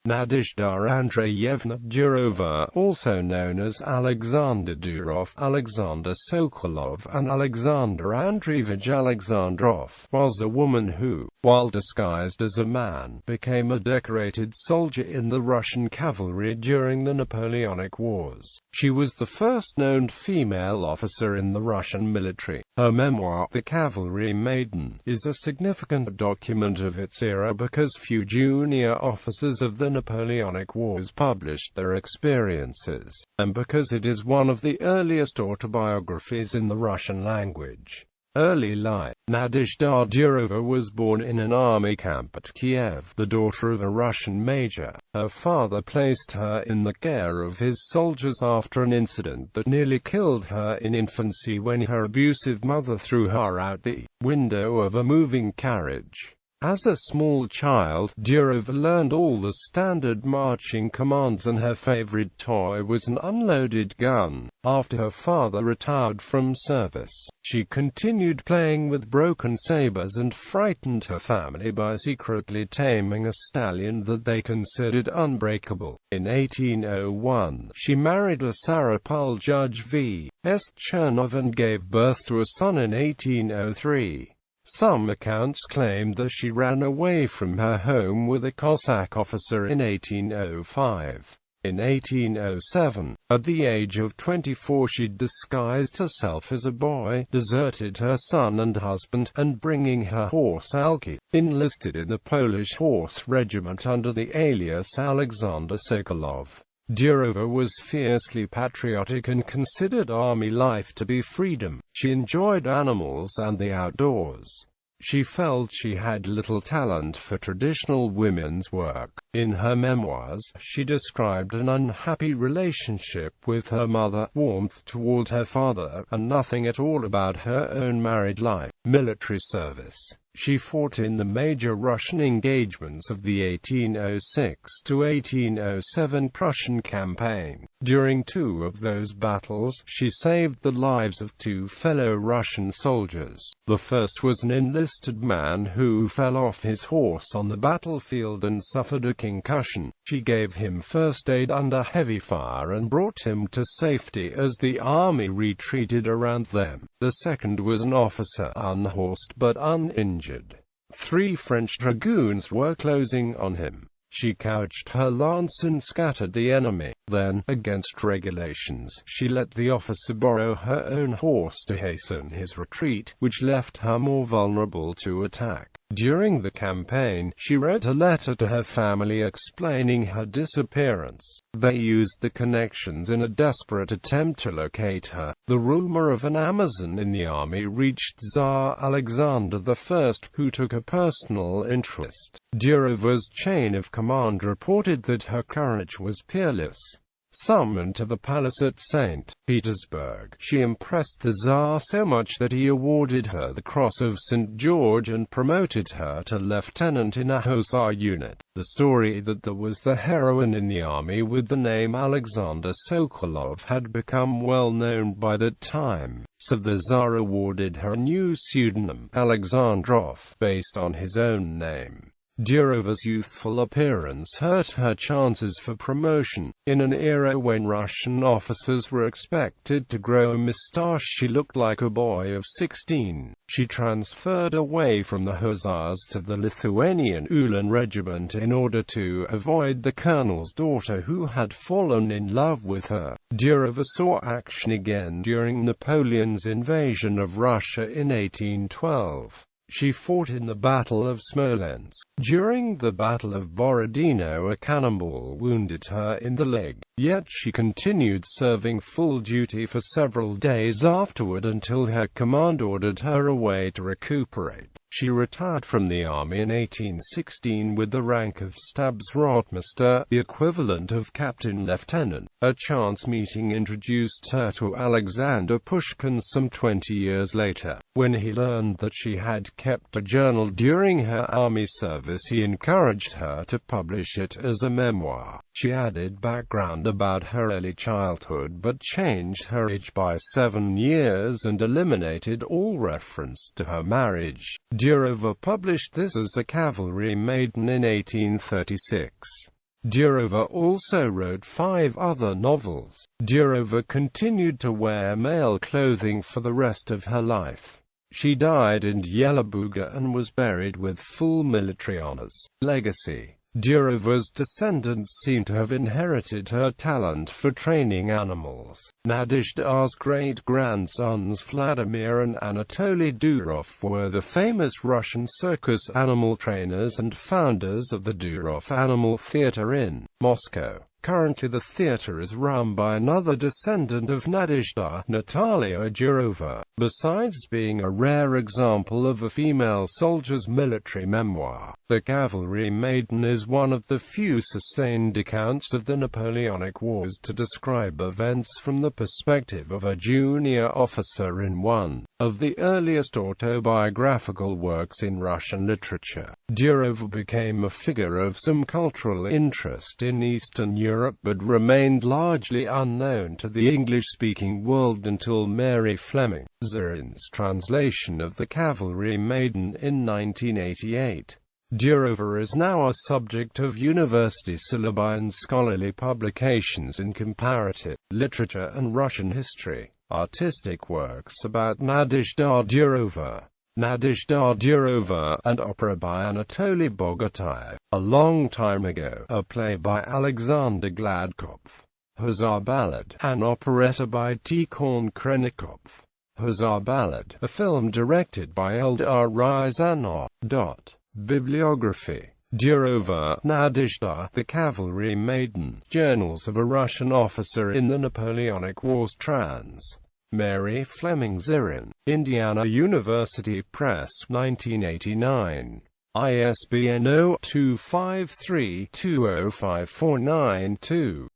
Nadezhda Andreyevna Durova, also known as Alexander Durov, Alexander Sokolov, and Alexander Andreevich Alexandrov, was a woman who, while disguised as a man, became a decorated soldier in the Russian cavalry during the Napoleonic Wars. She was the first known female officer in the Russian military. Her memoir, The Cavalry Maiden, is a significant document of its era because few junior officers of the Napoleonic Wars published their experiences, and because it is one of the earliest autobiographies in the Russian language. Early life. Nadezhda Durova was born in an army camp at Kiev, the daughter of a Russian major. Her father placed her in the care of his soldiers after an incident that nearly killed her in infancy when her abusive mother threw her out the window of a moving carriage. As a small child, Durova learned all the standard marching commands, and her favorite toy was an unloaded gun. After her father retired from service, she continued playing with broken sabers and frightened her family by secretly taming a stallion that they considered unbreakable. In 1801, she married a Sarapul Judge V.S. Chernov and gave birth to a son in 1803. Some accounts claim that she ran away from her home with a Cossack officer in 1805. In 1807, at the age of 24, she disguised herself as a boy, deserted her son and husband, and bringing her horse Alki, enlisted in the Polish Horse Regiment under the alias Alexander Sokolov. Durova was fiercely patriotic and considered army life to be freedom. She enjoyed animals and the outdoors. She felt she had little talent for traditional women's work. In her memoirs, she described an unhappy relationship with her mother, warmth toward her father, and nothing at all about her own married life. Military service. She fought in the major Russian engagements of the 1806 to 1807 Prussian campaign. During two of those battles, she saved the lives of two fellow Russian soldiers. The first was an enlisted man who fell off his horse on the battlefield and suffered a concussion. She gave him first aid under heavy fire and brought him to safety as the army retreated around them. The second was an officer, unhorsed but uninjured. 3 French dragoons were closing on him. She couched her lance and scattered the enemy. Then, against regulations, she let the officer borrow her own horse to hasten his retreat, which left her more vulnerable to attack. During the campaign, she wrote a letter to her family explaining her disappearance. They used the connections in a desperate attempt to locate her. The rumor of an Amazon in the army reached Tsar Alexander I, who took a personal interest. Durova's chain of command reported that her courage was peerless. Summoned to the palace at St. Petersburg, she impressed the Tsar so much that he awarded her the Cross of St. George and promoted her to lieutenant in a hussar unit. The story that there was the heroine in the army with the name Alexander Sokolov had become well known by that time, so the Tsar awarded her a new pseudonym, Alexandrov, based on his own name. Durova's youthful appearance hurt her chances for promotion. In an era when Russian officers were expected to grow a moustache, she looked like a boy of 16. She transferred away from the hussars to the Lithuanian Ulan regiment in order to avoid the colonel's daughter who had fallen in love with her. Durova saw action again during Napoleon's invasion of Russia in 1812. She fought in the Battle of Smolensk. During the Battle of Borodino, a cannonball wounded her in the leg. Yet she continued serving full duty for several days afterward until her command ordered her away to recuperate. She retired from the army in 1816 with the rank of Stabsrotmeister, the equivalent of captain-lieutenant. A chance meeting introduced her to Alexander Pushkin some 20 years later. When he learned that she had kept a journal during her army service, he encouraged her to publish it as a memoir. She added background about her early childhood but changed her age by 7 years and eliminated all reference to her marriage. Durova published this as a Cavalry Maiden in 1836. Durova also wrote 5 other novels. Durova continued to wear male clothing for the rest of her life. She died in Yelabuga and was buried with full military honors. Legacy. Durova's descendants seem to have inherited her talent for training animals. Nadezhda's great-grandsons Vladimir and Anatoly Durov were the famous Russian circus animal trainers and founders of the Durov Animal Theatre in Moscow. Currently the theatre is run by another descendant of Nadezhda, Natalia Durova. Besides being a rare example of a female soldier's military memoir, the Cavalry Maiden is one of the few sustained accounts of the Napoleonic Wars to describe events from the perspective of a junior officer in one of the earliest autobiographical works in Russian literature. Durov became a figure of some cultural interest in Eastern Europe but remained largely unknown to the English-speaking world until Mary Fleming Zirin's translation of the Cavalry Maiden in 1988. Durova is now a subject of university syllabi and scholarly publications in comparative literature and Russian history. Artistic works about Nadezhda Durova. Nadezhda Durova, an opera by Anatoly Bogotayev. A long time ago, a play by Alexander Gladkov. Hussar Ballad, an operetta by Tikhon Khrennikov. Hussar Ballad, a film directed by Eldar Ryazanov. Bibliography. Durova, Nadezhda, The Cavalry Maiden, Journals of a Russian Officer in the Napoleonic Wars. Trans. Mary Fleming Zirin. Indiana University Press, 1989. ISBN 0-253-20549-2.